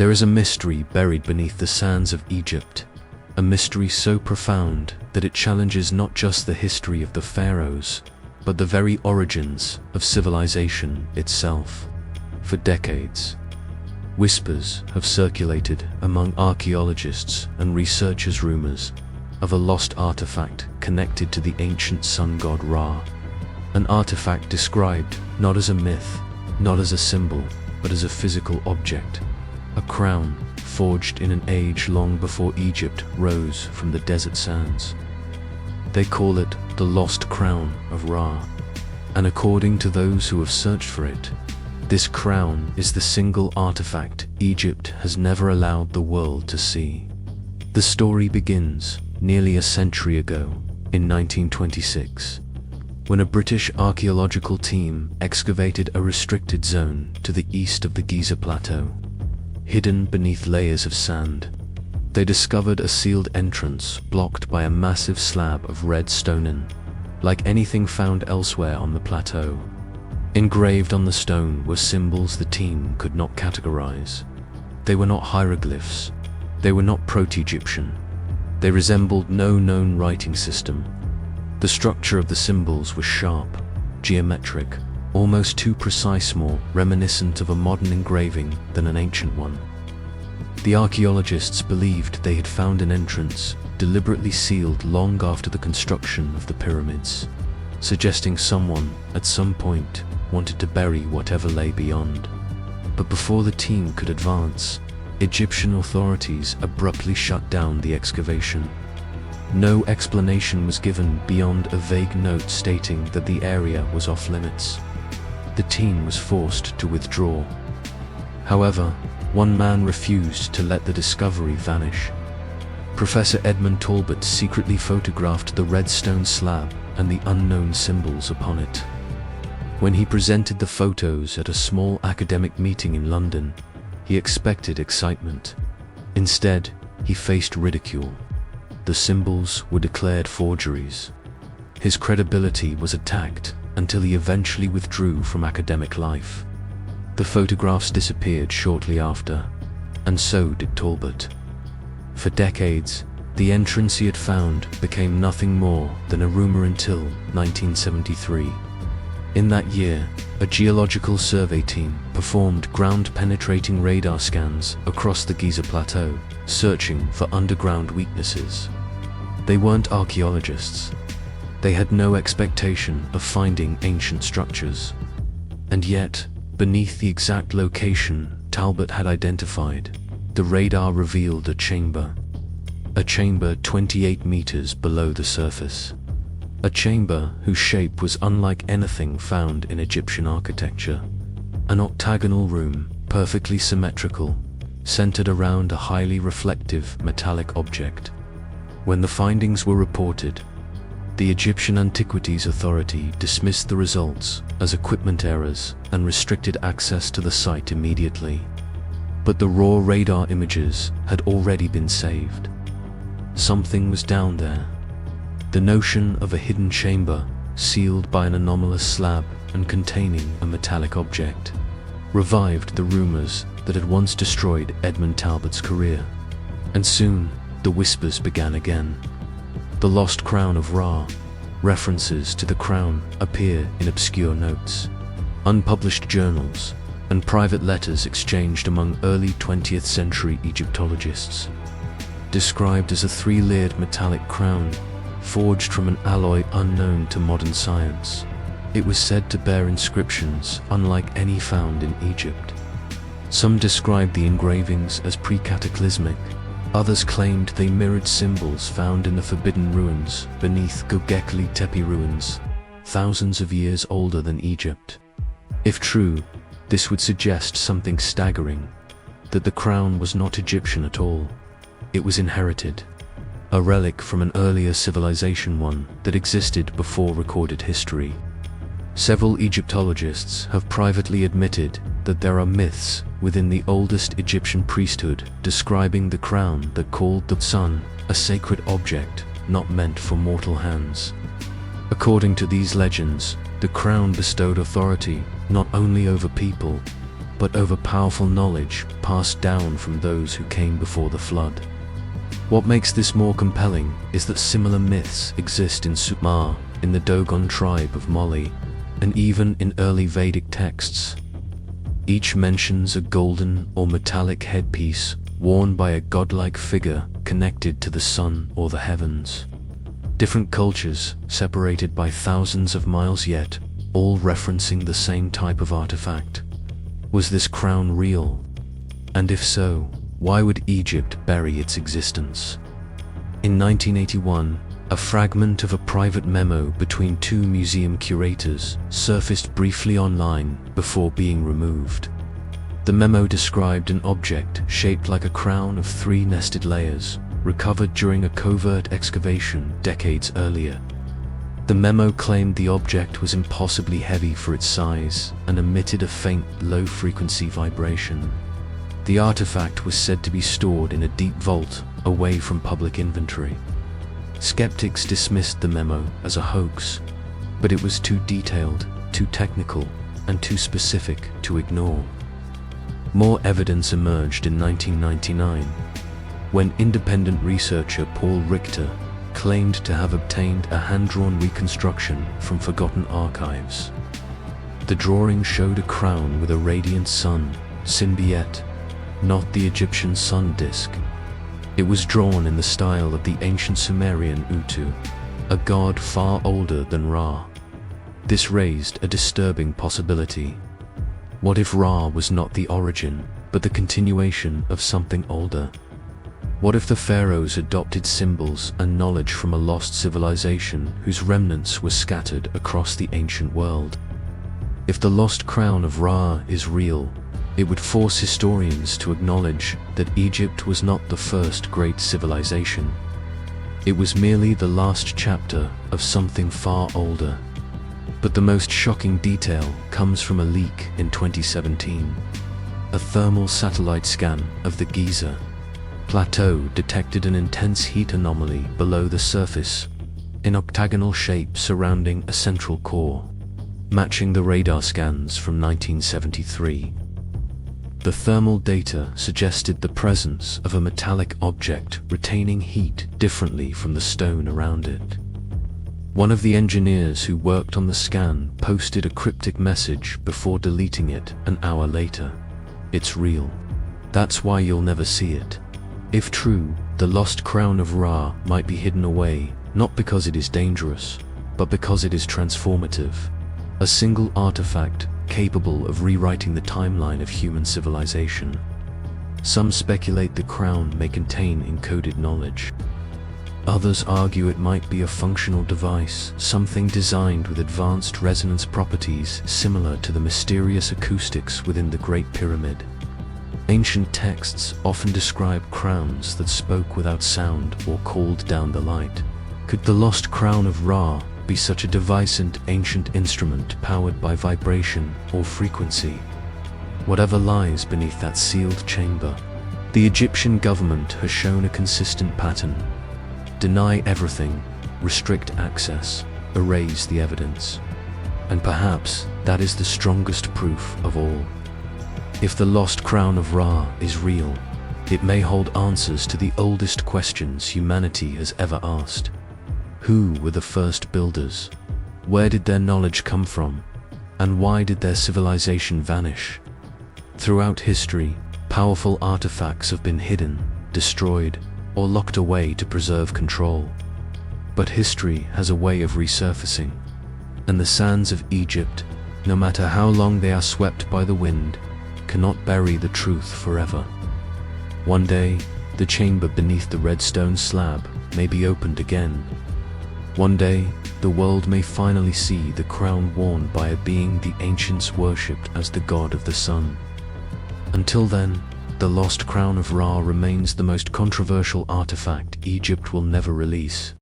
There is a mystery buried beneath the sands of Egypt, a mystery so profound that it challenges not just the history of the pharaohs, but the very origins of civilization itself. For decades, whispers have circulated among archaeologists and researchers, rumors of a lost artifact connected to the ancient sun god Ra. An artifact described not as a myth, not as a symbol, but as a physical object. A crown forged in an age long before Egypt rose from the desert sands. They call it the lost crown of Ra. And according to those who have searched for it, this crown is the single artifact Egypt has never allowed the world to see. The story begins nearly a century ago, in 1926, when a British archaeological team excavated a restricted zone to the east of the Giza Plateau. Hidden beneath layers of sand, they discovered a sealed entrance blocked by a massive slab of red stone, like anything found elsewhere on the plateau. Engraved on the stone were symbols the team could not categorize. They were not hieroglyphs. They were not Proto-Egyptian. They resembled no known writing system. The structure of the symbols was sharp, geometric, almost too precise, more reminiscent of a modern engraving than an ancient one. The archaeologists believed they had found an entrance deliberately sealed long after the construction of the pyramids, suggesting someone at some point wanted to bury whatever lay beyond. But before the team could advance, Egyptian authorities abruptly shut down the excavation. No explanation was given beyond a vague note stating that the area was off limits. The team was forced to withdraw. However, one man refused to let the discovery vanish. Professor Edmund Talbot secretly photographed the red stone slab and the unknown symbols upon it. When he presented the photos at a small academic meeting in London, he expected excitement. Instead, he faced ridicule. The symbols were declared forgeries. His credibility was attacked until he eventually withdrew from academic life. The photographs disappeared shortly after, and so did Talbot. For decades, the entrance he had found became nothing more than a rumor until 1973. In that year, a geological survey team performed ground-penetrating radar scans across the Giza Plateau, searching for underground weaknesses. They weren't archaeologists. They had no expectation of finding ancient structures. And yet, beneath the exact location Talbot had identified, the radar revealed a chamber 28 meters below the surface. A chamber whose shape was unlike anything found in Egyptian architecture. An octagonal room, perfectly symmetrical, centered around a highly reflective metallic object. When the findings were reported, the Egyptian Antiquities Authority dismissed the results as equipment errors and restricted access to the site immediately. But the raw radar images had already been saved. Something was down there. The notion of a hidden chamber, sealed by an anomalous slab and containing a metallic object, revived the rumors that had once destroyed Edmund Talbot's career. And soon, the whispers began again. The lost crown of Ra. References to the crown appear in obscure notes, unpublished journals, and private letters exchanged among early 20th century Egyptologists. Described as a three-layered metallic crown, forged from an alloy unknown to modern science, it was said to bear inscriptions unlike any found in Egypt. Some described the engravings as pre-cataclysmic. Others claimed they mirrored symbols found in the Forbidden Ruins beneath Göbekli Tepe ruins, thousands of years older than Egypt. If true, this would suggest something staggering, that the crown was not Egyptian at all. It was inherited, a relic from an earlier civilization, one that existed before recorded history. Several Egyptologists have privately admitted that there are myths within the oldest Egyptian priesthood describing the crown that called the sun a sacred object not meant for mortal hands. According to these legends, the crown bestowed authority not only over people, but over powerful knowledge passed down from those who came before the flood. What makes this more compelling is that similar myths exist in Sumer, in the Dogon tribe of Mali, and even in early Vedic texts. Each mentions a golden or metallic headpiece worn by a godlike figure connected to the sun or the heavens. Different cultures, separated by thousands of miles yet, all referencing the same type of artifact. Was this crown real? And if so, why would Egypt bury its existence? In 1981, a fragment of a private memo between two museum curators surfaced briefly online before being removed. The memo described an object shaped like a crown of 3 nested layers, recovered during a covert excavation decades earlier. The memo claimed the object was impossibly heavy for its size and emitted a faint, low-frequency vibration. The artifact was said to be stored in a deep vault away from public inventory. Skeptics dismissed the memo as a hoax, but it was too detailed, too technical, and too specific to ignore. More evidence emerged in 1999, when independent researcher Paul Richter claimed to have obtained a hand-drawn reconstruction from forgotten archives. The drawing showed a crown with a radiant sun, Sinbiet, not the Egyptian sun disk. It was drawn in the style of the ancient Sumerian Utu, a god far older than Ra. This raised a disturbing possibility. What if Ra was not the origin, but the continuation of something older? What if the pharaohs adopted symbols and knowledge from a lost civilization whose remnants were scattered across the ancient world? If the lost crown of Ra is real, it would force historians to acknowledge that Egypt was not the first great civilization. It was merely the last chapter of something far older. But the most shocking detail comes from a leak in 2017. A thermal satellite scan of the Giza Plateau detected an intense heat anomaly below the surface, in octagonal shape surrounding a central core, matching the radar scans from 1973. The thermal data suggested the presence of a metallic object retaining heat differently from the stone around it. One of the engineers who worked on the scan posted a cryptic message before deleting it an hour later. "It's real. That's why you'll never see it." If true, the lost crown of Ra might be hidden away, not because it is dangerous, but because it is transformative. A single artifact capable of rewriting the timeline of human civilization. Some speculate the crown may contain encoded knowledge. Others argue it might be a functional device, something designed with advanced resonance properties similar to the mysterious acoustics within the Great Pyramid. Ancient texts often describe crowns that spoke without sound or called down the light. Could the lost crown of Ra be such a device and ancient instrument powered by vibration or frequency? Whatever lies beneath that sealed chamber, the Egyptian government has shown a consistent pattern. Deny everything, restrict access, erase the evidence. And perhaps that is the strongest proof of all. If the lost crown of Ra is real, it may hold answers to the oldest questions humanity has ever asked. Who were the first builders? Where did their knowledge come from? And why did their civilization vanish? Throughout history, powerful artifacts have been hidden, destroyed, or locked away to preserve control. But history has a way of resurfacing, and the sands of Egypt, no matter how long they are swept by the wind, cannot bury the truth forever. One day, the chamber beneath the red stone slab may be opened again. One day, the world may finally see the crown worn by a being the ancients worshipped as the god of the sun. Until then, the lost crown of Ra remains the most controversial artifact Egypt will never release.